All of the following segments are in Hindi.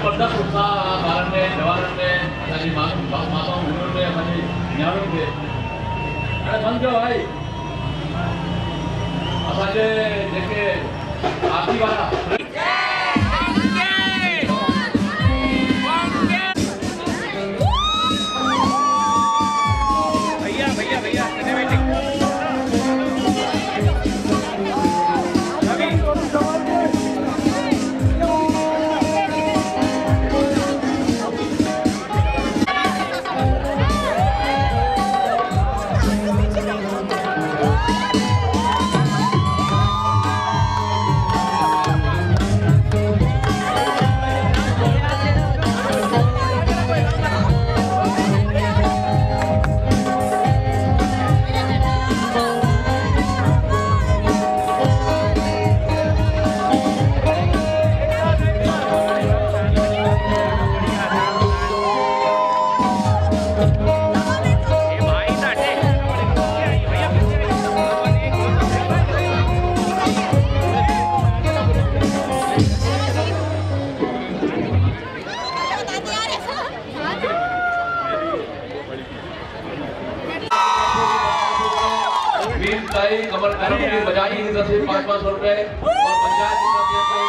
जबरदस्त उत्साह ॿारनि में जवाननि में असांजी माताऊं भेनरुनि में असांजी न्याणियुनि खे हाणे बंदि कयो भाई असांजे जेके आरती वारा कमर बजाई की तरफ से 500 रुपए और पंचायत की तरफ से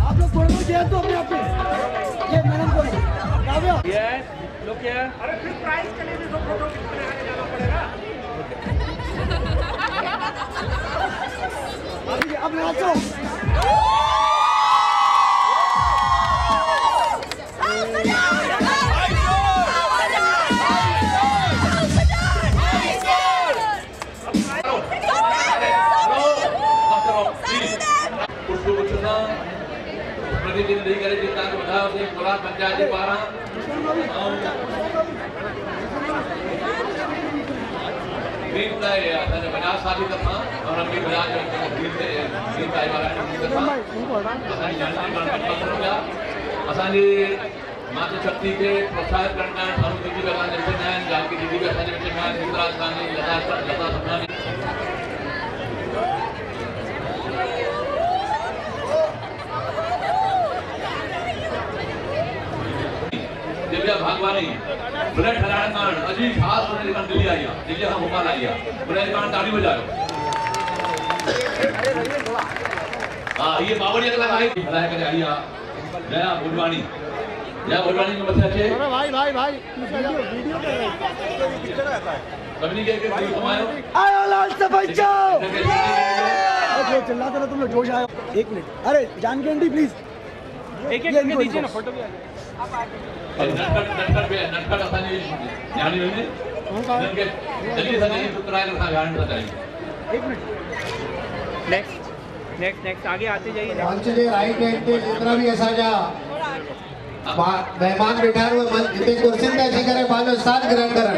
आप लोग थोड़ा बहुत तो अपने आप ये मैडम को ये लोग क्या है? अरे फिर प्राइस के लिए भी तो फोटो खिंचवाने आगे जाना पड़ेगा। अब नाचो प्रतिनिधि करे जितना को बताओ से कोलार पंचायत के 12 ग्रीन का है असांजे 50 साल का था और हम भी 50 ग्रीन का वाला असांजी जानकारी गणपत हो गया असांजी माता शक्ति के प्रोत्साहित करना सानू दीदी का असांजे विच में आहिनि जानकी दीदी का असांजे विच में आहिनि चित्रा असांजी लता सपनानी दिव्या भागवानी बुलेट हराने कारण अजी खास होने कारण दिल्ली आई है दिल्ली हम भोपाल आई है बुलेट कारण ताली बजाओ हां ये बावड़ी अगला आई हराए करे आई है जया बुलवानी में बच्चा छे अरे भाई वीडियो सबनी के कमायो आयो लाल से बचाओ अरे चिल्लाते रहो तुम लोग जोश आयो 1 मिनट अरे जानकी आंटी प्लीज एक करके दीजिए ना फोटो भी आ नटखट असांजी न्याणी हुई उनके जल्दी से जल्दी उतराए रखा ध्यान रखना चाहिए 1 मिनट नेक्स्ट आगे आते जाइए मंच जे राइट हैंड पे जितना भी असांजा मेहमान वेठा हुए जिते कुर्सियुनि ते अची करे पंहिंजो स्थान ग्रहण करण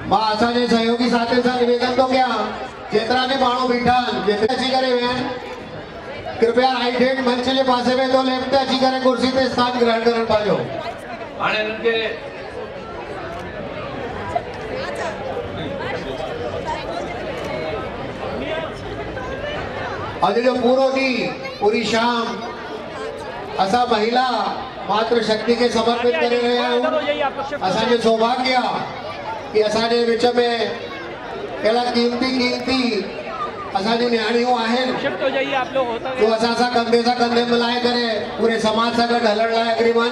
मां असांजे सहयोगी साथी सां निवेदन थो कयां जेतिरा बि माण्हू बीठा आहिनि जिते अची करे वेहनि कृपया राइट हैंड मंच के पासे में तो लेफ्ट अची करे कुर्सी पे स्थान ग्रहण करण पाजो हाणे इनके आज जो पूरो डी पूरी शाम असा महिला मातृ शक्ति के समर्पित करे रहे आहियूं असांजो सौभाग्य कि असांजे विच में अहिड़ा कीमती असांजी न्याणियूं आहिनि जो असां सां कंधे सां कंधे मिलाए करे पूरे समाज सां गॾु हलण लाइ अग्रीवन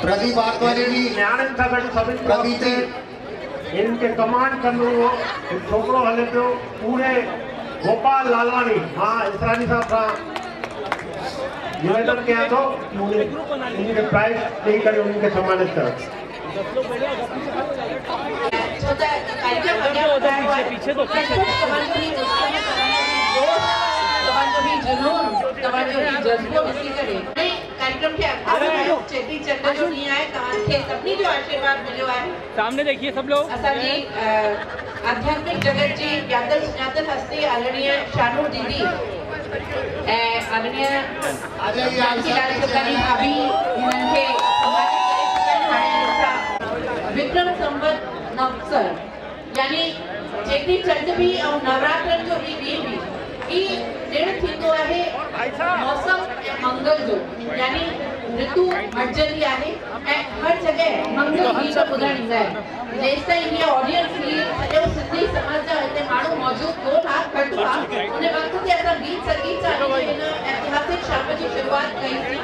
प्रदीप आत्मानी जी न्याणियुनि सां गॾु सभिनी प्रदीप इनके कमांड कंदो छोकिरो हले पियो पूरे गोपाल लालवानी मां इसरानी साहब सां निवेदन कयां थो उनके प्राइज ॾेई करे उनके सम्मानित करो पीछे तो तव्हांजो ही जज़्बो ॾिसी करे कार्यक्रम खे अॻिते वधायो। चेटी चंड जो ॾींहुं आहे, तव्हांखे सभिनी जो आशीर्वाद मिलियो आहे। सामने देखिए सब लोग। असांजी आध्यात्मिक जगत जी ॼातल सुञातल हस्ती आदरणीय शानू दीदी ऐं आदरणीय जानकीलाल सुतानी भाभी हिननि खे विक्रम संवत नवसर यानी चेटी चंड भी और नवरात्रन जो ही ॾींहुं भी ई ॾिणु थींदो आहे मौसम ऐं मंगल जो यानी ऋतु मटिजंदी आहे ऐं हर जगह मंगल गीत ॿुधणु ईंदा आहिनि। जेसिताईं हीअ ऑडियंस ही सॼो सिंधी समाज जा हिते माण्हू मौजूद कोन आहे घटि आहे उन वक़्त ते असां गीत संगीत सां हिन ऐतिहासिक शाम जी शुरूआत कईसीं।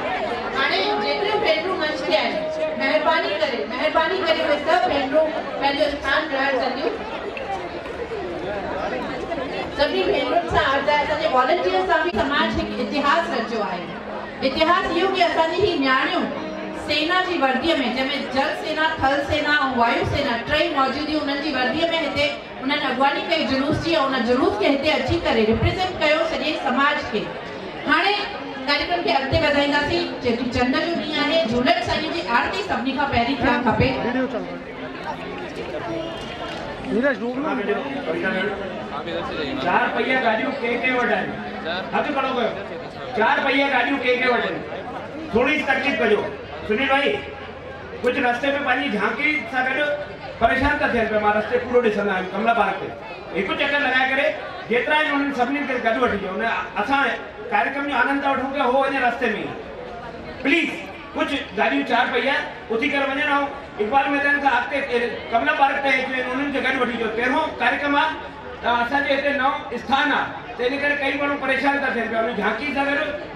हाणे जेतिरियूं भेनरूं मंच ते आहिनि महिरबानी करे उहे सभु भेनरूं पंहिंजो स्थान ग्रहण कंदियूं। सभी भेनरुनि सां अर्ज़ु आहे असांजे वॉलंटियर सां बि समाज हिकु इतिहास रचियो आहे। इतिहास इहो कि असांजी ही न्याणियूं सेना जी वर्दीअ में जंहिंमें जल सेना थल सेना ऐं वायु सेना टई मौजूदियूं उन्हनि जी वर्दीअ में हिते उन्हनि अॻुवानी कई जुलूस जी ऐं उन जुलूस खे हिते अची करे रिप्रेज़ेंट कयो सॼे समाज खे। हाणे कार्यक्रम खे अॻिते वधाईंदासीं। चेटी चंड जो ॾींहुं आहे, झूलण साईं जी आरती सभिनी खां पहिरीं थियणु खपे। चार पहिया गाड़ियों के वटाइन हथ खड़ो कयो। चार पहिया गाड़ियों के वटाइन थोड़ी तकलीफ़ कजो। सुनील भाई कुछ रास्ते में पंहिंजी झांकी सां गॾु परेशान था थियनि पिया। मां रस्ते पूरो ॾिसंदा आहियूं कमला पार्क ते हिकु चक्कर लॻाए करे जेतिरा आहिनि उन्हनि सभिनीनि खे गॾु वठी अचो। असां कार्यक्रम जो आनंद था वठूं पिया हो वञे रस्ते में प्लीज़ कुछ गाड़ियों चार पहिया उथी करे वञनि ऐं इकबाल मैदान खां अॻिते कमला पार्क ते उन्हनि खे गॾु वठी अचो। पहिरों कार्यक्रम आहे असांजे हिते नओं स्थान आहे त इन करे कई माण्हू परेशान था थियनि पिया। उन झांकी सां गॾु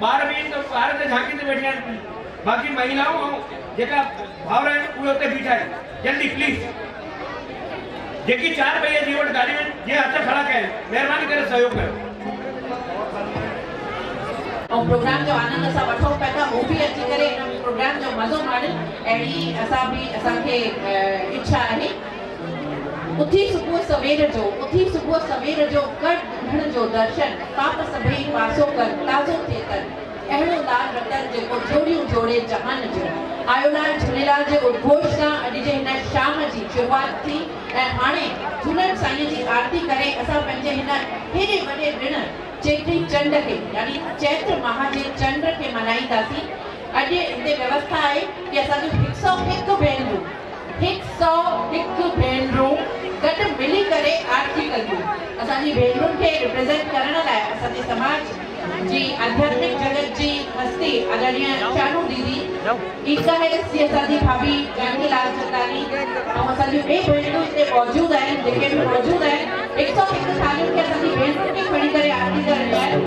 ॿार बि आहिनि त ॿार त झांकी ते वेठी आहिनि, बाक़ी महिलाऊं ऐं जेका भाउर आहिनि उहे उते बीठा आहिनि। जल्दी प्लीज़ जेकी चार पहिया जी वटि गाॾियूं आहिनि जीअं हथ खड़ा कया आहिनि महिरबानी करे सहयोग कयो। और प्रोग्राम जो आनंद असां वठूं पिया था वो भी अची करे इन प्रोग्राम जो मज़ो माणनि अहिड़ी असांखे इच्छा आहे। उथी सुबुह सवेर जो कर ढण जो दर्शन पाप सभई पासो कर ताज़ो थे कर अहिड़ो लाल रतन जेको जोड़ियूं जोड़े जहान जो। आयो लाल झूलेलाल जे उद्घोष सां अॼु जे हिन शाम जी शुरूआत थी ऐं हाणे झूलण साईं जी आरती करे असां पंहिंजे हिन हेॾे वॾे ॾिण चेटी चंड के यानी चैत्र माह जे चंड के मनाईंदासीं। अॼु हिते व्यवस्था आहे कि असांजूं 101 भेनरूं गॾु मिली करे आरती कंदियूं। असांजी भेनरुनि खे रिप्रेज़ेंट करण लाइ असांजे समाज जी आध्यात्मिक जगत जी हस्ती आदरणीय शानू दीदी, ईका है असांजी भाभी जानकीलाल चंदानी ऐं असांजूं ॿिए भेनरूं हिते मौजूद आहिनि जेके बि मौजूद आहिनि। 101 थालियुनि खे असांजी भेनरुनि खे खणी करे आरती करणी आहे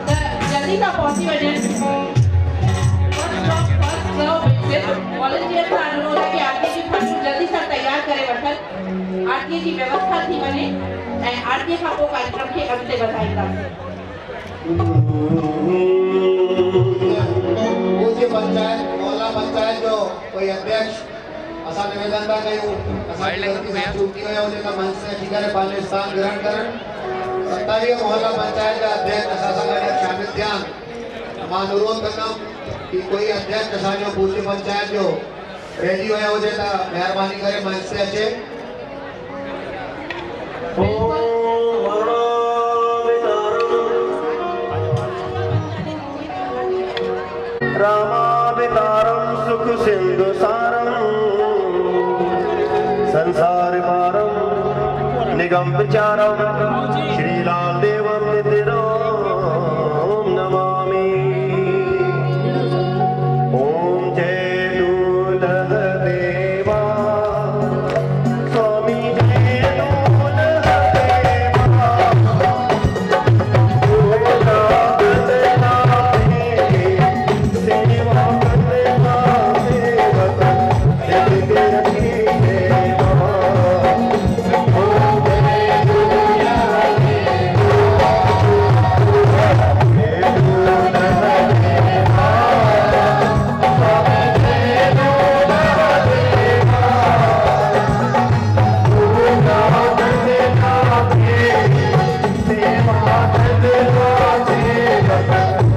त जल्दी सां पहुची वञनि। वॉलंटियर सां अनुरोध है कि आरती जी थालियूं जल्दी सां तैयार करे वठनि। आरती जी व्यवस्था थी वञे ऐं आरती खां पोइ कार्यक्रम खे अॻिते वधाईंदासीं। पूज्य पंचायत मोहल्ला पंचायत जो कोई अध्यक्ष असां निवेदन था कयूं असांजी गलती सां चूकी हुयो जेका मंच ते अची करे पंहिंजो स्थान ग्रहण करण। 27 मोहल्ला पंचायत जा अध्यक्ष असां सां गॾु शामिल थियनि। मां अनुरोध कंदुमि कि कोई अध्यक्ष असांजो पूज्य पंचायत जो रहिजी वियो हुजे त महिरबानी करे मंच ते अचे। रामावतारं सुख सिंधु सारं संसार पारं निगम विचारं श्रीलाल देवं नितिरां नमामि। ओम जय दूल्ह देवा स्वामी जय दूल्ह देवा सेवा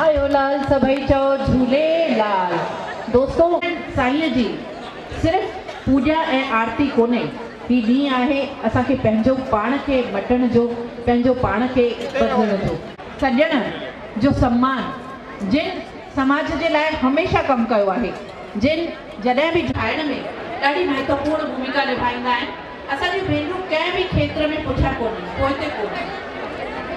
जवायोलाल सभई चओ झूलेलाल। दोस्तों, साईं जी सिर्फ़ पूॼा ऐं आरती कोन्हे, ही ॾींहुं आहे असांखे पंहिंजो पाण खे मटण जो, पंहिंजो पाण खे बदिलण जो। सॼण जो सम्मान जिन समाज जे लाइ हमेशह कमु कयो आहे, जिन जॾहिं बि ठाहिण में ॾाढी महत्वपूर्ण भूमिका निभाईंदा आहिनि। असांजी भेनरूं कंहिं बि खेत्र में पुठियां कोन्हनि, पोइते कोन्हनि।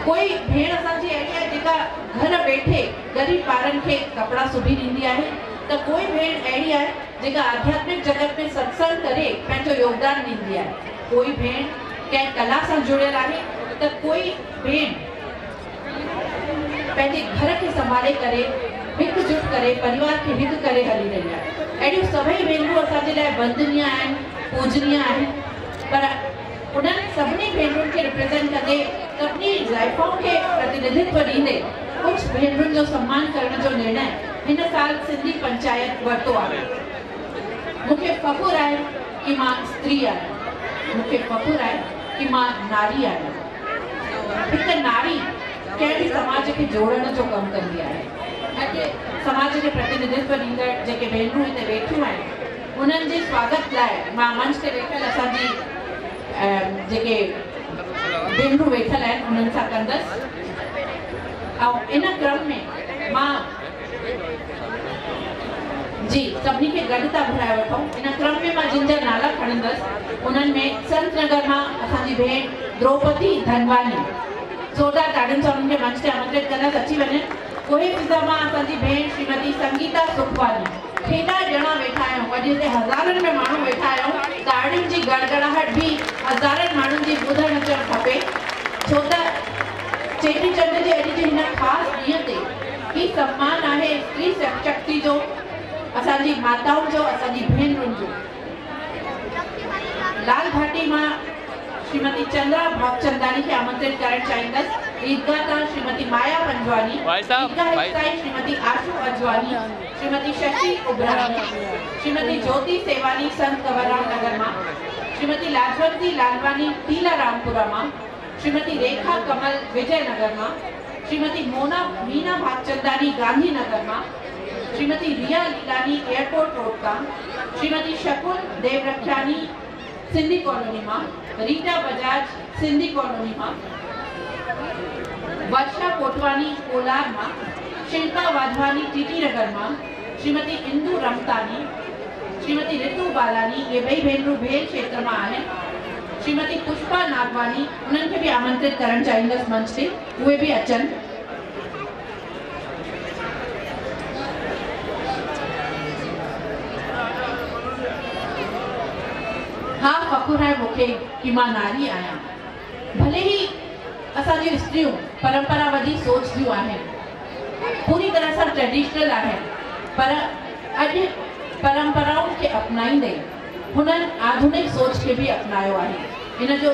कोई भेण असांजी अहिड़ी आहे जेका घर वेठे ग़रीब ॿारनि खे कपिड़ा सिबी ॾींदी आहे, त कोई भेण अहिड़ी आहे जेका आध्यात्मिक जगत में सत्संग करे पंहिंजो योगदान ॾींदी आहे। कोई भेण कंहिं कला सां जुड़ियल आहे, त कोई भेण पंहिंजे घर खे संभाले करे हिकजुट करे परिवार खे हिकु करे हली रही आहे। अहिड़ियूं सभई भेनरूं असांजे लाइ वंदनीय आहिनि, पूजनीय आहिनि। पर उन्हनि सभिनी भेनरुनि खे रिप्रेज़ेंट कंदे, सभिनी ज़ाइफ़ुनि खे प्रतिनिधित्व ॾींदे कुझु भेनरुनि जो सम्मान करण जो निर्णय हिन साल सिंधी पंचायत वरितो आहे। मूंखे फ़ख़ुरु आहे कि मां स्त्री आहियां, मूंखे फ़ख़ुरु आहे कि मां नारी आहियां। हिकु नारी कंहिं बि समाज खे जोड़ण जो कमु कंदी आहे। अॼु समाज खे प्रतिनिधित्व ॾींदड़ जेके भेनरूं हिते वेठियूं आहिनि, उन्हनि जे स्वागत लाइ मां मंच ते वेठल असांजी जेके भेनरूं वेठल आहिनि उन्हनि सां कंदसि। ऐं इन क्रम में मां जी सभिनी खे गॾु था घुराए वठूं। इन क्रम में मां जिन जा नाला खणंदसि उन्हनि में संत नगर मां असांजी भेण द्रौपदी धनवानी, जोरदार ताड़ियुनि सां उन्हनि खे मंच ते आमंत्रित कंदसि अची वञनि। कोई फिज़ा मां असांजी भेण श्रीमती संगीता सुखवानी। हेॾा ॼणा वेठा आहियूं, अॼु हिते हज़ारनि में माण्हू वेठा आहियूं। ताड़ियुनि जी गड़गड़ाहट बि हज़ारनि माण्हुनि जी ॿुधणु अचणु खपे, छो त चेटीचंड जे अॼु जे हिन ख़ासि ॾींहं ते ही सम्मान आहे स्त्री शक्ति जो, असांजी माताउनि जो, असांजी भेनरुनि जो। लाल घाटी मां श्रीमती चंद्रा भागचंदानी खे आमंत्रित करणु चाहींदसि। ईदगाह तां श्रीमती माया पंजवानी, ईदगाह हिताई श्रीमती आशू अजवानी, श्रीमती शशि उबरानी, श्रीमती ज्योति सेवानी संत कंवरराम नगर मां, श्रीमती लाजवंती लालवानी तीला रामपुरा मां, श्रीमती रेखा कमल विजयनगर मां, श्रीमती मोना मीना भागचंदानी गांधी नगर मां, श्रीमती रिया लीलानी एयरपोर्ट रोड तां, श्रीमती शकुन देवरखियानी सिंधी कॉलोनी मां, रीटा बजाज सिंधी कॉलोनी मां, वर्षा कोटवानी कोलार मां, शिल्पा वाधवानी टीटी नगर मां, श्रीमती इंदू रमतानी, श्रीमती रितु बालानी, ये ॿई भेनरूं भेल क्षेत्र मां आहिनि। श्रीमती पुष्पा नागवानी, उन्हनि खे बि आमंत्रित करणु चाहींदसि मंच ते, उहे बि अचनि। हा, फ़ख़ुरु आहे मूंखे कि मां नारी आहियां। भले ही असांजी स्त्रियूं परंपरावादी सोच जूं आहिनि, पूरी तरह सां ट्रेडिशनल आहिनि, पर अॼु परंपराउनि खे अपनाईंदे हुननि आधुनिक सोच खे बि अपनायो आहे। इन जो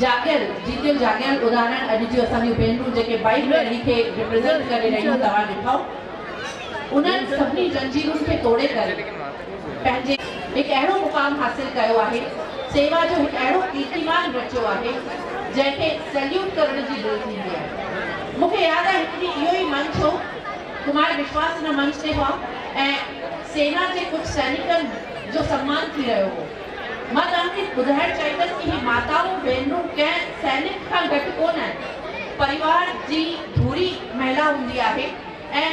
जाॻियल जीतियल जाॻियल उदाहरण अॼु जूं असांजूं भेनरूं जेके बाइक रैली खे रिप्रेज़ेंट करे रहियूं तव्हां ॾिठो, उन्हनि सभिनी जंजीरुनि खे तोड़े करे पंहिंजे हिकु अहिड़ो मुक़ाम हासिल कयो आहे, सेवा जो हिकु अहिड़ो कीर्तिमान रचियो आहे जंहिंखे सैल्यूट करण जी दिलि थींदी आहे। मूंखे यादि आहे हिकिड़ी इहो ई मंच हो, कुमार विश्वास हिन मंच ते हुआ ऐं सेना जे कुझु सैनिकनि जो सम्मान थी रहियो हो। मां तव्हांखे ॿुधाइणु चाहींदसि कि ही माताऊं भेनरूं कंहिं सैनिक खां घटि कोन आहिनि। परिवार जी धूरी महिला हूंदी आहे ऐं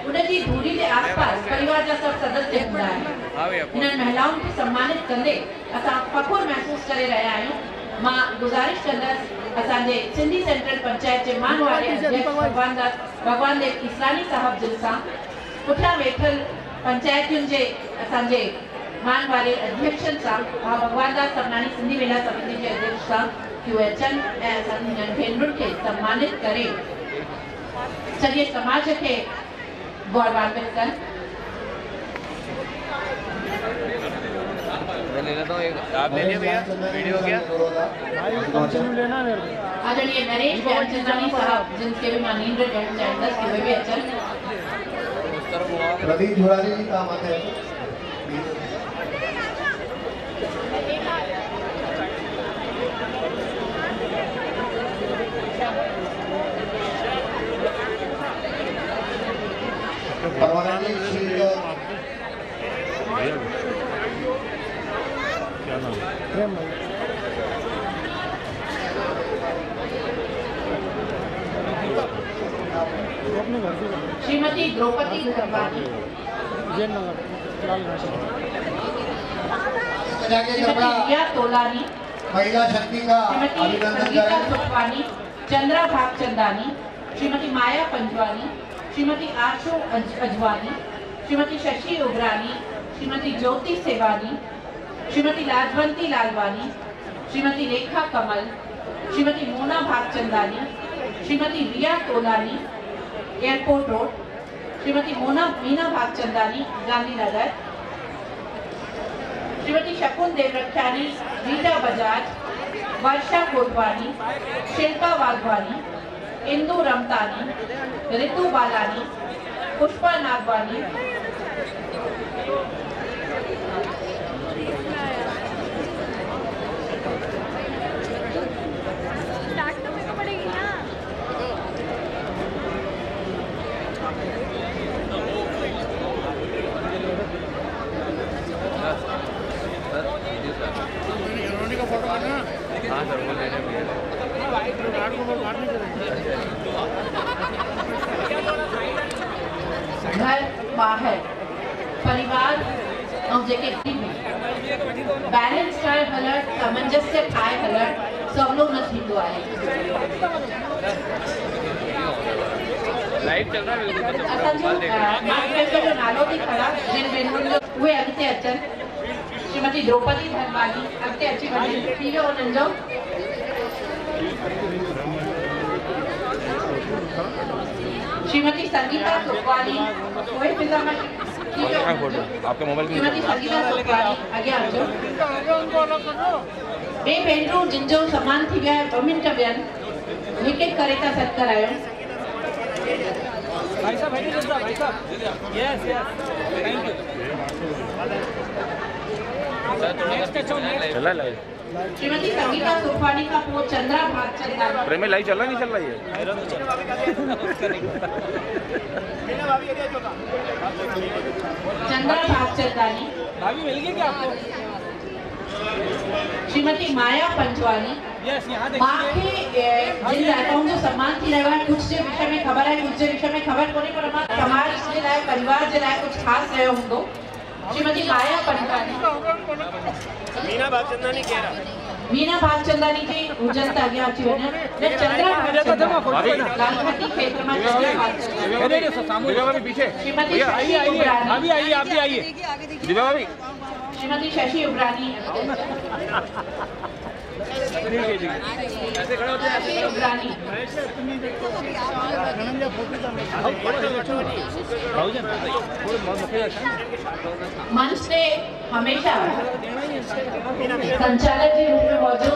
उनजी धूरी के आसपास परिवार जा सब सदस्य हूंदा आहिनि। हिननि महिलाउनि खे सम्मानित कंदे असां फ़ख़ुरु महसूस करे रहिया आहियूं। मां गुज़ारिश कंदसि असांजे सिंधी सेंट्रल पंचायत जे मान वारे अध्यक्ष भगवान देव किसरानी साहब जिन सां पुठियां वेठल पंचायतुनि जे असांजे मान वारे अध्यक्षनि सां भगवान दास सरनानी सिंधी मेला समिति जे अध्यक्ष सां कि उहे अचनि ऐं असांजी हिननि भेनरुनि खे सम्मानित करे सॼे समाज खे गौरवान्वित कनि। ले लेता हूँ एक, आप ले लिया भैया, वीडियो हो गया। आदरणीय नरेश ध्यानचंदानी साहब जिनके भी मैं नींद कहना चाहूँगा कि वे भी अचल। प्रदीप झुरानी जी का मत है। परमानंद श्री श्रीमती द्रौपदी धनवानी, श्रीमती रिया तोलानी, महिला शक्ति का श्रीमती अभिनंदन संगीता करें। सुखवानी, चंद्रा भागचंदानी, श्रीमती माया पंजवानी, श्रीमती आशु अजवानी, श्रीमती शशि उबरानी, श्रीमती ज्योति सेवानी, श्रीमती लाजवंती लालवानी, श्रीमती रेखा कमल, श्रीमती मोना भागचंदानी, श्रीमती रिया तोलानी, एयरपोर्ट रोड, श्रीमती मीना भागचंदानी, गांधीनगर, श्रीमती शकुन देवरक्षानी, रीटा बजाज, वर्षा कोटवानी, शिल्पा वाधवानी, इंदु रमतानी, ऋतु बालानी, पुष्पा नागवानी, हाँ सर वो लेने भी है। घर बाहर परिवार ऐं जेके बैलेंस ठाहे हलणु, सामंजस्य ठाहे हलणु सवलो न थींदो आहे। लाइव चल रहा है बिल्कुल, तो पूरा असांजो मोबाइल देख रहे हैं। मार्केट जो नालो थी खड़ा जिन भेनरुनि जो उहे अॻिते अचनि। श्रीमती द्रौपदी धनवानी अॻिते अची वञे, थी वियो उन्हनि जो। श्रीमती संगीता सुखवानी उहे फिज़ा में थी वियो उन्हनि जो। आपके मोबाइल की श्रीमती संगीता सुखवानी अॻियां अचो। ॿिए भेनरूं जिन जो सम्मान थी वियो आहे 2 मिंट वियनि, हिकु हिकु करे था सॾु करायूं। भाई साहब यस यस थैंक यू। चला लाइव। श्रीमती संगीता सुखवानी का पोइ चंद्रा भागचंदानी, प्रेम में लाइव चल रहा नहीं चल रहा है? चंद्रा भागचंदानी, भाभी मिल गई क्या आपको? श्रीमती माया पंजवानी। यस यहाँ मांखे जिन जाइताउनि जो सम्मान थी रहियो आहे, कुझु जे विषय में ख़बर आहे, कुझु जे विषय में ख़बर कोन्हे, पर मां समाज जे लाइ, परिवार जे लाइ कुझु ख़ासि रहियो हूंदो। श्रीमती माया पंजवानी, मीना भागचंदानी कह रहा। मीना भागचंदानी जी हुजनि त अॻियां अची वञनि। ने चंद्रा भागचंदानी लालघाटी क्षेत्र में चंद्रा भागचंदानी, पीछे श्रीमती शशि उबरानी, अभी आइए, आप भी आइए। दिव्या भाभी श्रीमती शशि उबरानी, ऐसे खड़े होते हैं, शशि उबरानी, मंच से हमेशा संचालक के रूप में मौजूद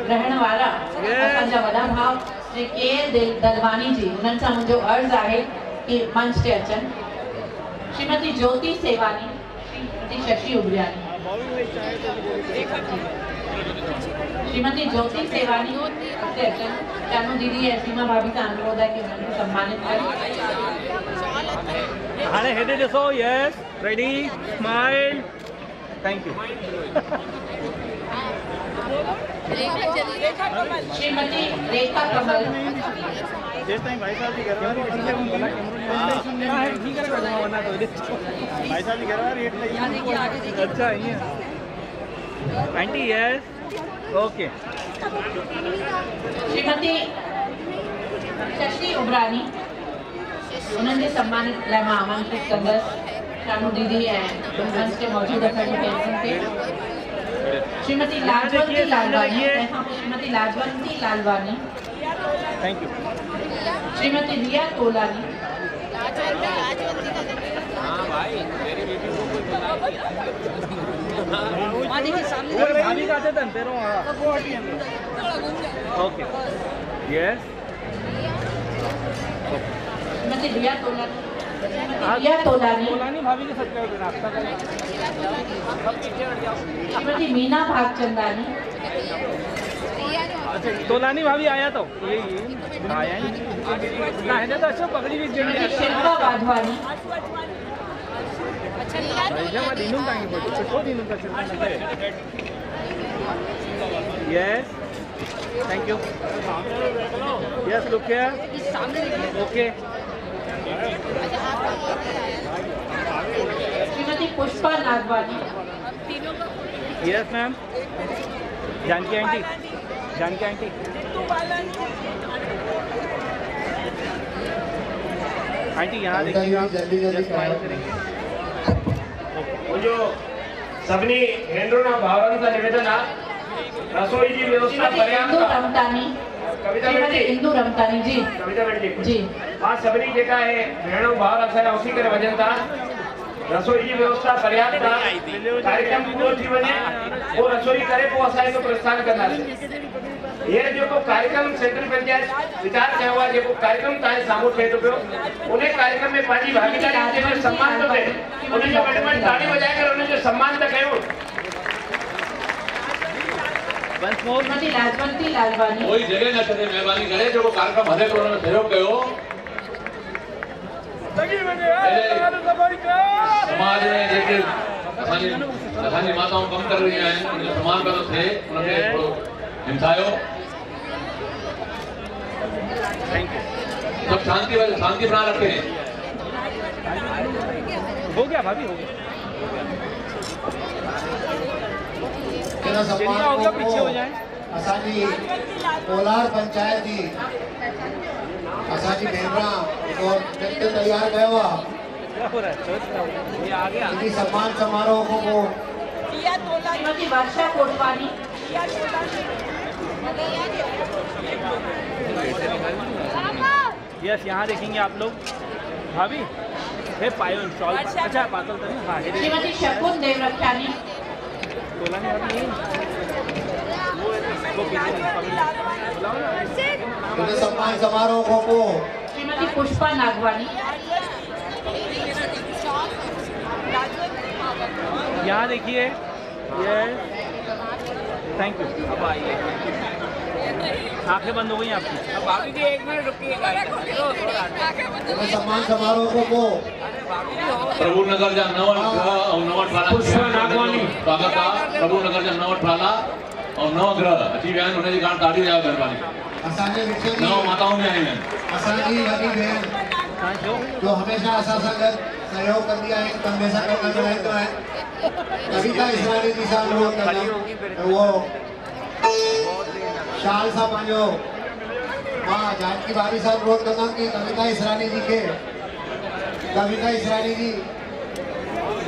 रहने वाला असांजा वॾा भाउ श्री के दलवानी जी, उन्हनि सां मुंहिंजो अर्ज़ु आहे कि मंच ते अचनि। श्रीमती ज्योति सेवानी, श्रीमती शशि उबरानी, श्रीमती ज्योति सेवानी अॻिते अचनि। चानू दीदी ऐं सीमा भाभी सां अनुरोध है कि उन्हनि खे सम्मानित करें। हाणे हेॾे ॾिसो, yes ready smile, thank you. Shrimati Rekha Kamal, भाई साहब जी घर अच्छा ये aunty yes okay. Shrimati Shashi Ubrani, उन्हनि जे सम्मानित लाइ मां आमंत्रित कंदसि शानू दीदी ऐं मंच ते मौजूद असांजी भेनरुनि खे। श्रीमती लाजवंती लालवानी, तंहिंखां पोइ श्रीमती लाजवंती लालवानी, थैंक यू। श्रीमती रिया तोलानी, भाभी का ओके यस श्रीमती रिया तोलानी, प्रिया तोलानी, भाभी के साथ नाश्ता करें। श्रीमती मीना भागचंदानी, अच्छा तोलानी भाभी आया तो ये आया ही ना है तो अच्छा पकड़ी भी Shrimati Shilpa Wadhwani, yes thank you yes look here okay Shrimati Pushpa Nagwani, yes ma'am Janaki aunty aunty यहाँ देखिए आप जल्दी स्माइल करेंगे मुझे सभी भेनरों भावरों का निवेदन है रसोई की व्यवस्था श्रीमती इंदु रमतानी, श्रीमती इंदु रमतानी जी कविता बेटी जी मां सभी जेका है भेणों भावर असां उसी करे वजन था रसोई की व्यवस्था पर्याप्त था कार्यक्रम पूरो थी वने वो रसोई करे पोइ असां जो प्रस्थान कंदासीं ये जो कार्यक्रम सेंट्रल पंचायत विचार कयो आहे जेको कार्यक्रम तव्हांजे साम्हूं थिए थो पियो उन कार्यक्रम में पंहिंजी भागीदारी जंहिंजो सम्मान थो थिए उनजो वटि में ताड़ी वॼाए करे उनजो सम्मान त कयूं श्रीमती लाजवंती लालवानी, कोई जगह न छॾे महिरबानी करे जेको कार्यक्रम हले थो हुन में सहयोग कयो समाज में जेके असांजी माताऊं कमु करे रहियूं आहिनि उनजो सम्मान पियो थो थिए उनखे थोरो हिमथायो सब शांति बना रखें हो गया भाभी हो गया सम्मान हो गया पीछे हो जाए असांजी कोलार पंचायत जी असांजी भेनरा और नृत्य तैयार कयो आहे क्या हो रहा है ये आ गया इन्हीं सम्मान समारोह को श्रीमती वर्षा कोटवानी, यस यहाँ देखेंगे आप लोग भाभी है पायोन शॉल अच्छा पातल तो नहीं हाँ श्रीमती शकुन देवरक्षानी, तोलानी भाभी इन्हीं सम्मान समारोह को श्रीमती पुष्पा नागवानी, यहाँ देखिए ये थैंक यू अब आइए आंखें बंद हो गई आपकी अब भाभी जी 1 मिनट रुकिएगा इन्हीं सम्मान समारोह को प्रभु नगर जा नव ग्रह और नव ठाला पुष्पा नागवानी स्वागत आहे प्रभु नगर जा नव ठाला और नव ग्रह अची विया आहिनि हुनजी ॻाल्हि ताड़ी ॾियो महिरबानी असांजे विच में नव माताऊं बि आहियूं आहिनि असांजी वॾी भेण जो हमेशा असां सां गॾु सहयोग कंदी आहे कंधे सां कंधो मिलाईंदो आहे कविता इसरानी जी सां अनुरोध कंदा वो शाल सां पंहिंजो मां जानकी भाभी सां अनुरोध कंदमि कि कविता इसरानी जी खे कविता इसरानी जी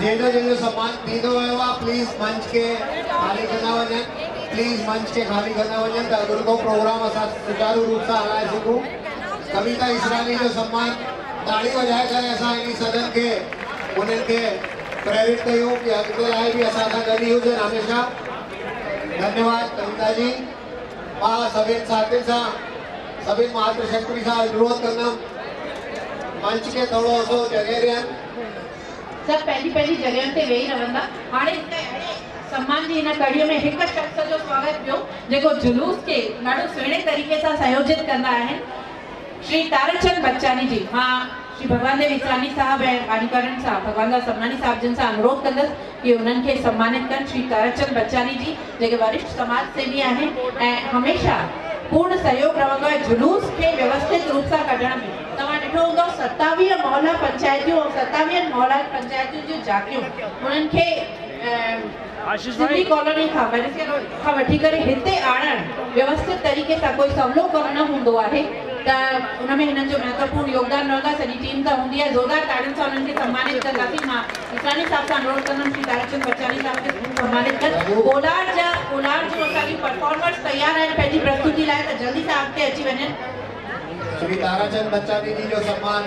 जंहिंजो सम्मान ॾींदो वियो आहे प्लीज़ मंच के खाली कंदा वञनि प्लीज़ मंच के खाली कंदा वञनि त अॻिलो प्रोग्राम असां सुचारू रूप सां हलाए सघूं कविता इसरानी जो सम्मान ताड़ी वॼाए करे असां इन सदन के उन्हनि खे प्रेरित कयूं कि अॻिते लाइ बि असां सां गॾु ई हुजनि हमेशा धन्यवाद कविता जी मां सभिनि साथियुनि सां सभिनि मातृशक्ति सां अनुरोध कंदमि मंच के थोरो सो जॻह ॾियनि सब पहली जगह ते वेही रहंदा हाणे सम्मान जी हिन कड़ीअ में हिकु शख्स जो स्वागत ॿियो जेको जुलूस खे ॾाढो सुहिणे तरीक़े सां संयोजित कंदा आहिनि श्री ताराचंद बच्चानी जी मां श्री भगवान देव इसरानी साहब ऐं आधिकारियुनि सां भगवान दास समनानी साहब जिन सां अनुरोध कंदसि कि उन्हनि खे सम्मानित कनि श्री ताराचंद बच्चानी जी जेके वरिष्ठ समाज सेवी आहिनि ऐं हमेशा पूर्ण सहयोग रहंदो आहे जुलूस खे व्यवस्थित रूप सां कढण में तव्हां ॾिठो हूंदो 27 मोहल्ला पंचायतियूं ऐं 27 मोहल्ला पंचायतियूं जूं झांकियूं उन्हनि खे सिंधी कॉलोनी खां वठी करे हिते आणणु व्यवस्थित तरीक़े सां कोई सवलो कमु न हूंदो आहे त उन में हिननि जो महत्वपूर्ण योगदान रहंदो आहे सॼी टीम सां हूंदी आहे ज़ोरदार ताड़ियुनि सां उन्हनि खे सम्मानित कंदासीं मां इसरानी साहब सां अनुरोध कंदमि श्री ताराचंद बच्चानी साहब खे सम्मानित कनि कोलार जूं असांजी परफॉर्मर्स तयार आहिनि पंहिंजी प्रस्तुति लाइ त जल्दी सां अॻिते अची वञनि श्री ताराचंद बच्चानी जी जो सम्मान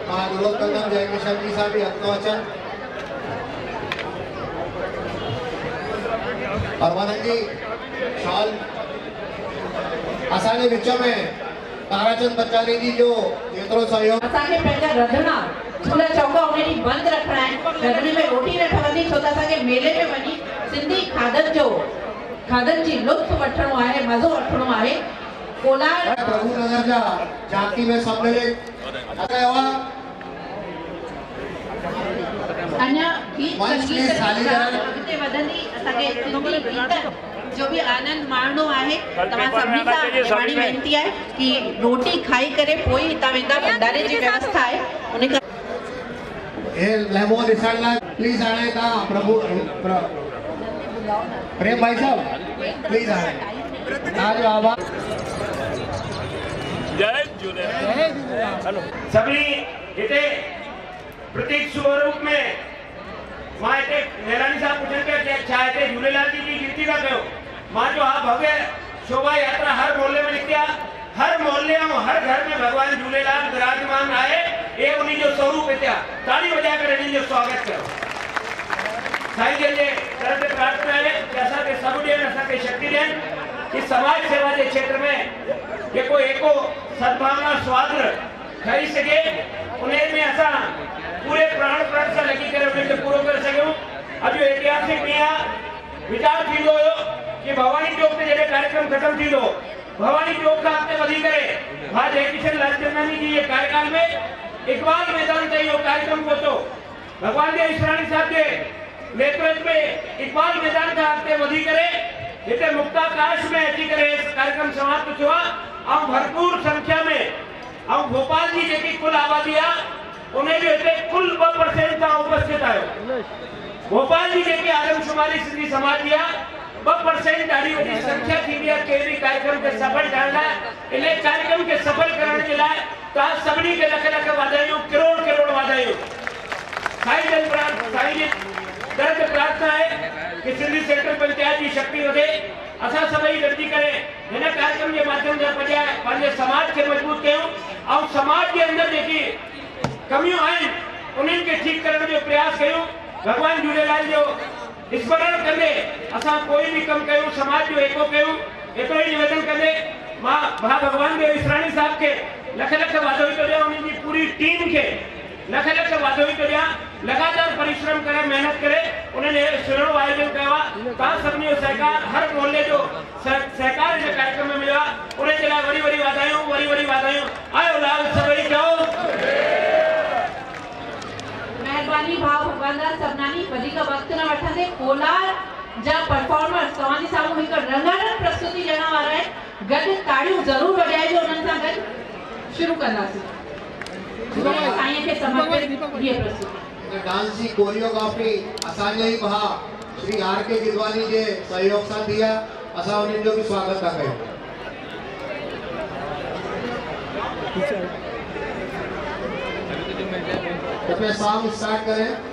मां अनुरोध कंदमि जय किशन जी सां बि अॻितो अचनि परमानंद जी शॉल असांजे विच में ताराचंद बच्चानी जी जो जेतिरो सहयोग असांखे पंहिंजा रंधणा चूल्हा चौका उन्हें बंद रखना है, रंधिणे में रोटी न ठहंदी, छो त असांखे मेले में वञी सिंधी खाधनि जी लुत्फ वठणो आहे, मज़ो वठणो आहे। कोलार प्रभु नगर जा झांकी में सम्मिलित अञा गीत संगीत अॻिते वधंदी, असांखे सिंधी गीत जो भी आनंद माणो आहे। तमाम सभी सां निमाणी वेनती है कि रोटी खाई करे पोई हितां वेंदा, भंडारे जी व्यवस्था है उन का ए लेमो दिसण लाइ प्लीज हाणे तव्हां प्रभु प्रेम भाई साहब प्लीज हाणे तव्हांजो आवाज़। जय झूलेलाल। सभी हिते प्रतीक स्वरूप में मां हिते नेरानी साहब पुछनि पिया कि छा हिते झूलेलाल जी की कीर्ति था कयो। मां जो हा भव्य शोभा यात्रा हर मोहल्ले में निकती आहे, हर मोहल्ले में हर घर में भगवान झूलेलाल विराजमान आहे, ये उन्हीं जो स्वरूप हिते आहे। ताली बजा करे इन्हीं जो स्वागत करो। साईं जन जे तरफ से प्रार्थना है कि असांखे सभु ॾियनि, असांखे शक्ति ॾियनि कि समाज सेवा के क्षेत्र में जेको एको सद्भावना स्वाद्र ठही सके, उन्हें में असां पूरे प्राण प्राण से लगी करे उन्हें पूरो कर सको। अज ऐतिहासिक ॾींहुं विचार थींदो हुयो कि भवानी चौक ते जॾहिं कार्यक्रम खत्म थींदो, भवानी चौक खां अॻिते वधी करे मां जयकिशन लालचंदानी जी जे कार्यकाल में इकबाल मैदान ते इहो कार्यक्रम पहुतो। भगवान देव ईसराणी साहब के नेतृत्व में इकबाल मैदान खां अॻिते वधी करे हिते मुक्ताकाश में अची करे कार्यक्रम समाप्त थियो आहे। ऐं भरपूर संख्या में ऐं भोपाल जी जेकी कुल आबादी आहे उन्हें जो हिते कुल 2% तां उपस्थित आयो। भोपाल जी जेकी आदमशुमारी सिंधी समाज जी आहे 2% ॾाढी वॾी संख्या थींदी आहे कंहिं बि कार्यक्रम खे सफल ठाहिण लाइ। इन कार्यक्रम खे सफल करण जे लाइ तव्हां सभिनी खे लख लख वाधायूं, करोड़ करोड़ वाधायूं। साईं जी तरफ से प्रार्थना है कि सिंधी सेंट्रल पंचायत की शक्ति वधे। असां सभई गॾिजी करे हिन कार्यक्रम के माध्यम से पंहिंजे समाज के मजबूत कयूं और समाज के अंदर जेकी कमियूं आहिनि उन्हनि खे ठीक करण जो प्रयास कयूं। भगवान झूलेलाल जो स्मरण कंदे असां कोई भी कम कयूं, समाज जो एको कयूं, एतिरो ही निवेदन कंदे मां भा भगवान देव ईसराणी साहब के लख लख वाधायूं थो ॾियां, उन्हनि जी पूरी टीम के लख लख वाधायूं थो ॾियां। लगातार परिश्रम करे, मेहनत करे उन्होंने सुहिणो आयोजन किया। तव्हां सभिनी जो सहकार, हर मोहल्ले जो सहकार इन कार्यक्रम में मिलियो आहे। उन्हनि जे लाइ वरी वरी वाधायूं। आयो लाल सभई चओ मेहरबानी। भाव भगवान दास सबनानी वधीक वक्त न वठंदे कोलार जा परफॉर्मर्स तव्हांजे साम्हूं हिकु रंगारंग प्रस्तुति ॾियण वारा आहिनि। गॾु ताड़ियूं ज़रूर वॼाइजो उन्हनि सां गॾु। शुरू कंदासीं साईं खे समर्पित हीअ प्रस्तुति। डांस की कोरियोग्राफी असांजे ही भा श्री आर.के. गिदवानी के सहयोग सां थी आहे। असां उन्हनि जो भी स्वागत था कयूं। कृपया सॉन्ग स्टार्ट करें।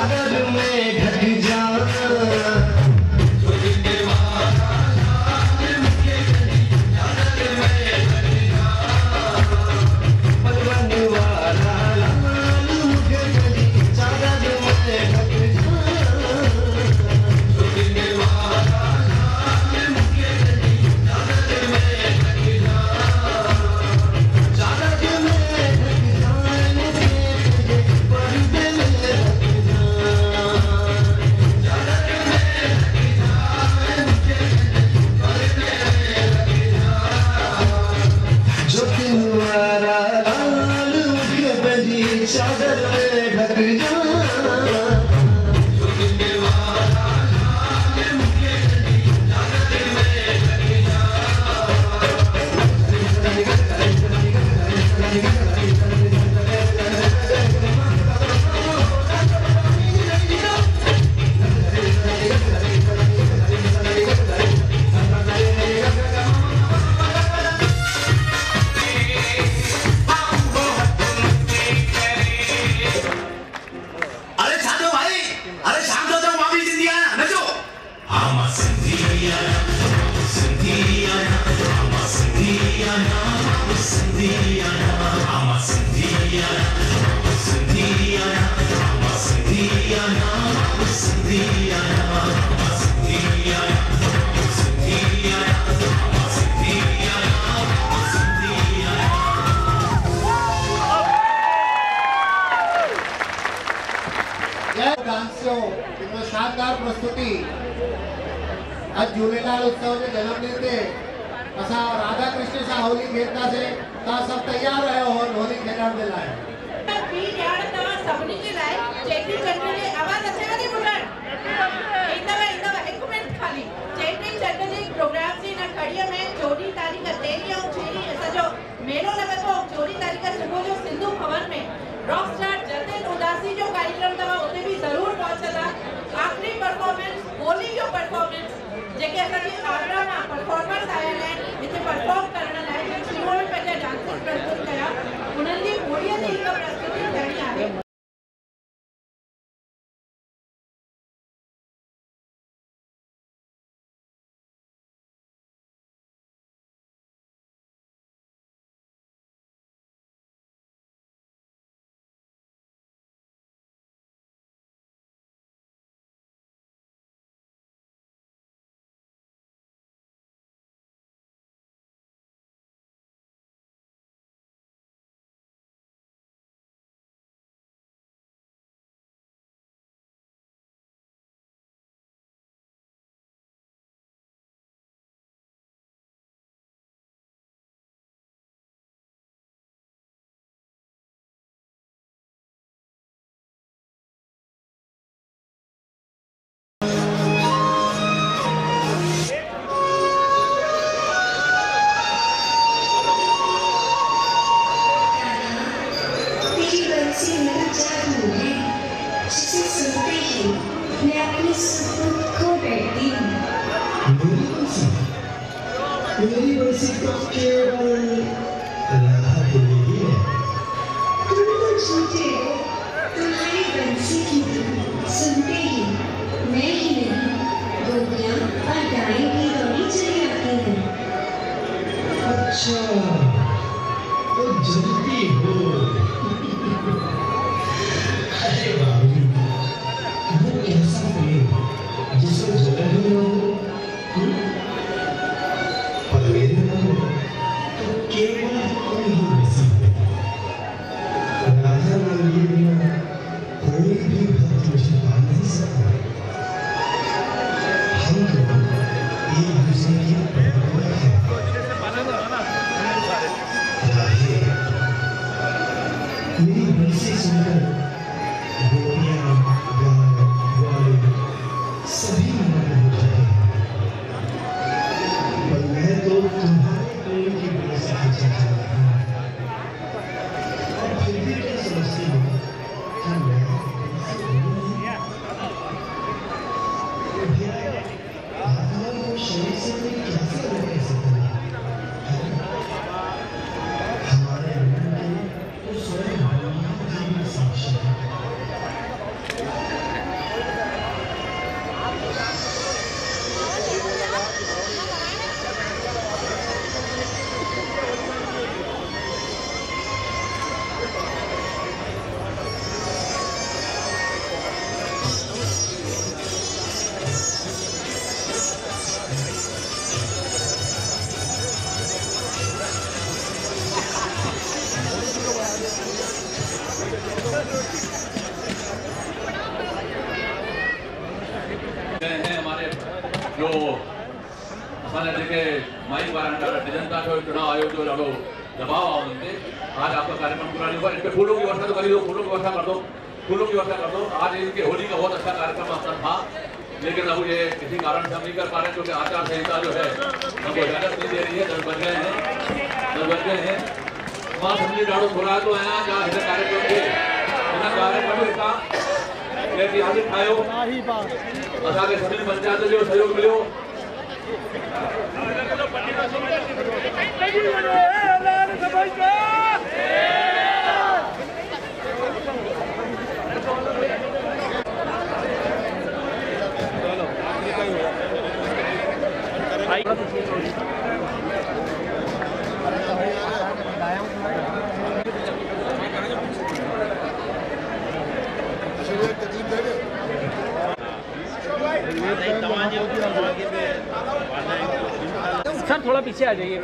चादर में ढक जाना। शानदार प्रस्तुति आज झूलेलाल उत्सव के जन्मदिन ते असा राधा कृष्ण सा होली खेलता से ता सब तैयार रहो हो होली खेलण दे लाए बी यार तवा सबनी के लाए चेटी चंडले आवाज अचे वाली बुलंद इंदवा एक मिनट खाली चेटी चंडले प्रोग्राम से ना कड़िया में 14 तारीख तेरी और छेरी ऐसा जो मेलो लगतो 14 तारीख सुबह जो सिंधु भवन में रॉक स्टार जतिन उदासी जो कार्यक्रम तवा उते भी जरूर पहुंचदा। आखिरी परफॉर्मेंस होली जो परफॉर्मेंस जेके असा की आगरा ना परफॉर्मर्स आयल है इथे परफॉर्म करण लाए जो शुरू में पहले डांस प्रस्तुत कया उन्हन जी होली जी हिक प्रस्तुति करनी आहे। मेरी बंसी तो केवल राधा के लिए है। तुम तो झूठे हो, तुम्हारी बंसी की धुन सुनते ही मैं ही नहीं गोपियां और गायें भी दौड़ी चली आती हैं। अच्छा तो जलती हो। अरे बाबू वो कैसा प्रेम जिसमें जलन ही ना हो। केवल कोई ही नसीब है। राधा के लिए कोई भी जो असांजा जेके माई वारा ॾाढा डिजन था चुनाव आयोग जो ॾाढो दबाव आहे उन ते आज आपका कार्यक्रम पूरा नहीं हुआ इनके फूलों की व्यवस्था तो कर दो फूलों की व्यवस्था कर दो फूलों की व्यवस्था कर दो आज इनके होली का बहुत अच्छा कार्यक्रम अपना था लेकिन अब ये किसी कारण से हम नहीं कर पा रहे क्योंकि आचार संहिता जो है हमको इजाजत नहीं दे रही है 10 बज गए हैं मां समझी ॾाढो घुराए थो आहियां जा हिन कार्यक्रम खे हिन कार्यक्रम हितां ऐतिहासिक ठाहियो असांखे सभिनी पंचायत जो सहयोग मिलियो सर थोड़ा पीछे आ जाइए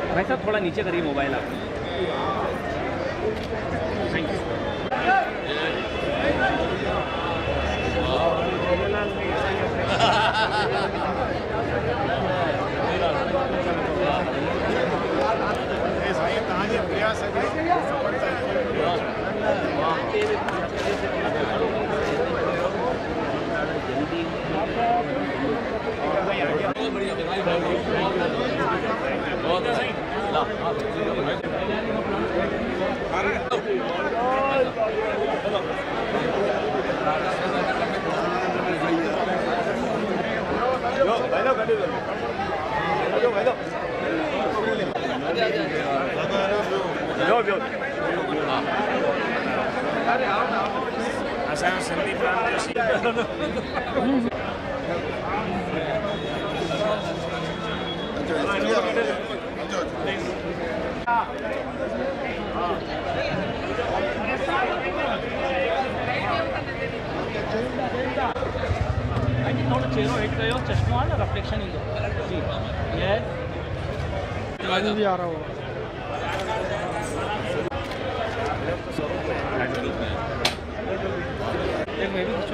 भाई साहब थोड़ा नीचे करिए मोबाइल आप थैंक यू थोड़ा चेहरो हिट कयो चश्मा ना रिफ्लेक्शन ईंदो जी यस भी आ रहा होगा एक मैं भी कुछ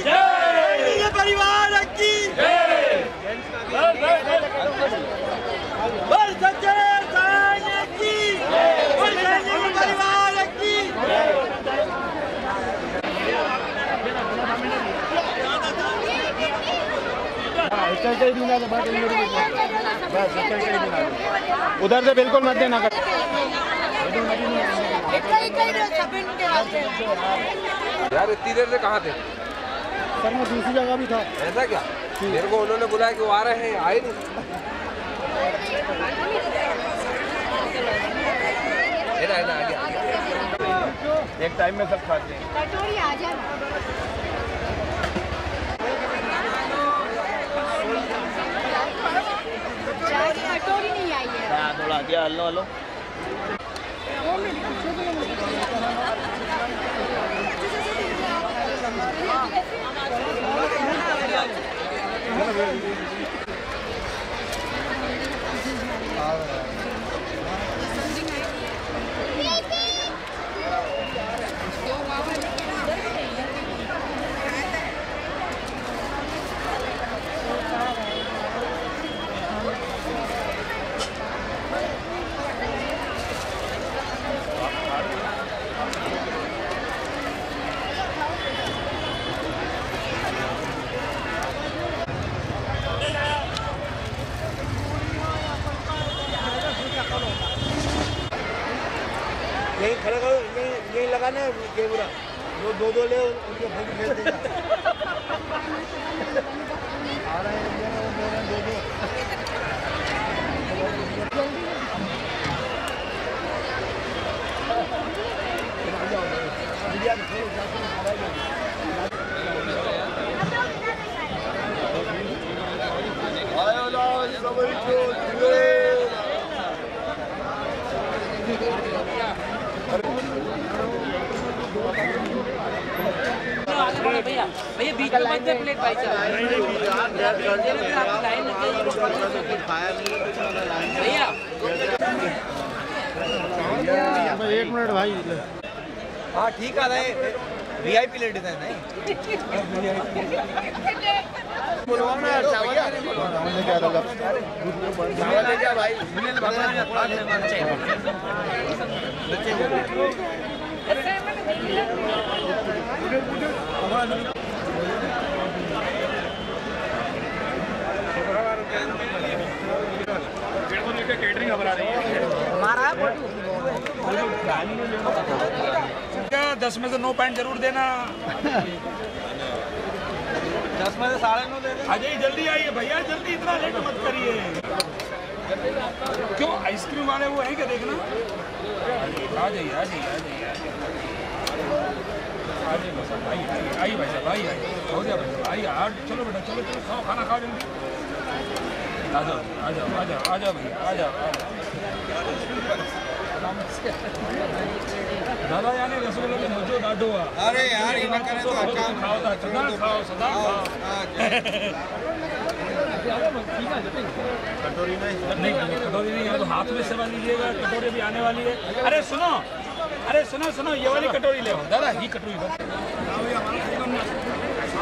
जय परिवार की जय बोल सच्चे साईं की बोल सच्चे परिवार की उधर से बिल्कुल मत देना यार इतनी देर से कहाँ थे सर मैं दूसरी जगह भी था ऐसा क्या मेरे को उन्होंने बुलाया कि वो आ रहे हैं आए नहीं आगे एक टाइम में सब खाते हैं कटोरी आ जाना कटोरी नहीं आई है थोड़ा आगे हलो हलो यहीं खड़ा करो यहीं लगाना कैमरा जो दो ले उनके फोटो भेज देगा आ रहे हैं दो भैया भैया बीच में मत दे प्लेट भाई साहब भैया एक मिनट भाई हाँ ठीक है VIP लेडीज है नहीं बोलवा ना चावल क्या लगा चावल ले जा भाई मिल बकरा में थोड़ा लेना चाहिए केटरिंग घबरा रही है हमारा 10 में से 9 पॉइंट जरूर देना 10 में से 9.5 दे देना। अजय जल्दी आइए भैया जल्दी इतना लेट मत करिए क्यों आइसक्रीम वाले वो है क्या देखना आ जाइए आ जाइए आ जाइए आइए भाई साहब आइए हो गया भाई आइए चलो बेटा चलो चलो खाओ खाना खाओ जल्दी आ जाओ आ जाओ आ जाओ आ जाओ भैया आ जाओ दादा यानी रसगुल्ला के मजो डाडो अरे यार इन करे तो काम खाओ था सदा खाओ कटोरी नहीं कटोरी नहीं तो हाथ में सेवा लीजिएगा कटोरी भी आने वाली है अरे सुनो ये वाली कटोरी ले दादा ही कटोरी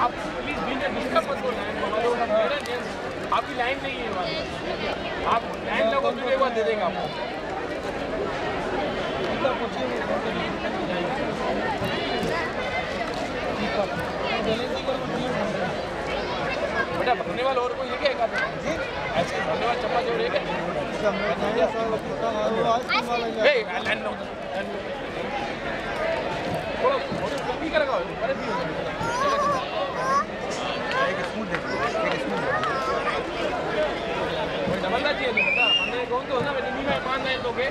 आप प्लीज डिस्टर्ब मत करो आपकी लाइन नहीं है आप लाइन लगो तो एक बार दे देंगे आपको बेटा भरने वाला और कोई है क्या ऐसे भरने वाला चप्पा जोड़ है क्या डबलना चाहिए बेटा हमने कौन तो ना मैं में 5 लाइन दोगे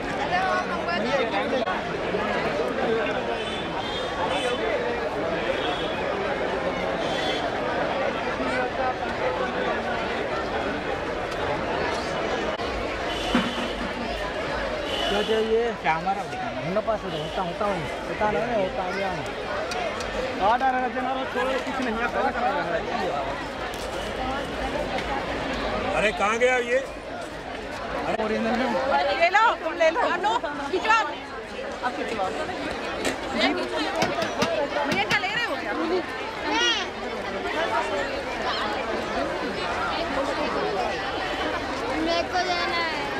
क्या चाहिए कैमरा दिखाना पास होता नहीं होता गया ऑर्डर रचना थोड़ा कुछ नहीं है अरे कहाँ गया ये ले लो तुम ले लो खिंचवाओ अब खिंचवाओ मुझे क्या ले रहे हो क्या मेरे को जाना है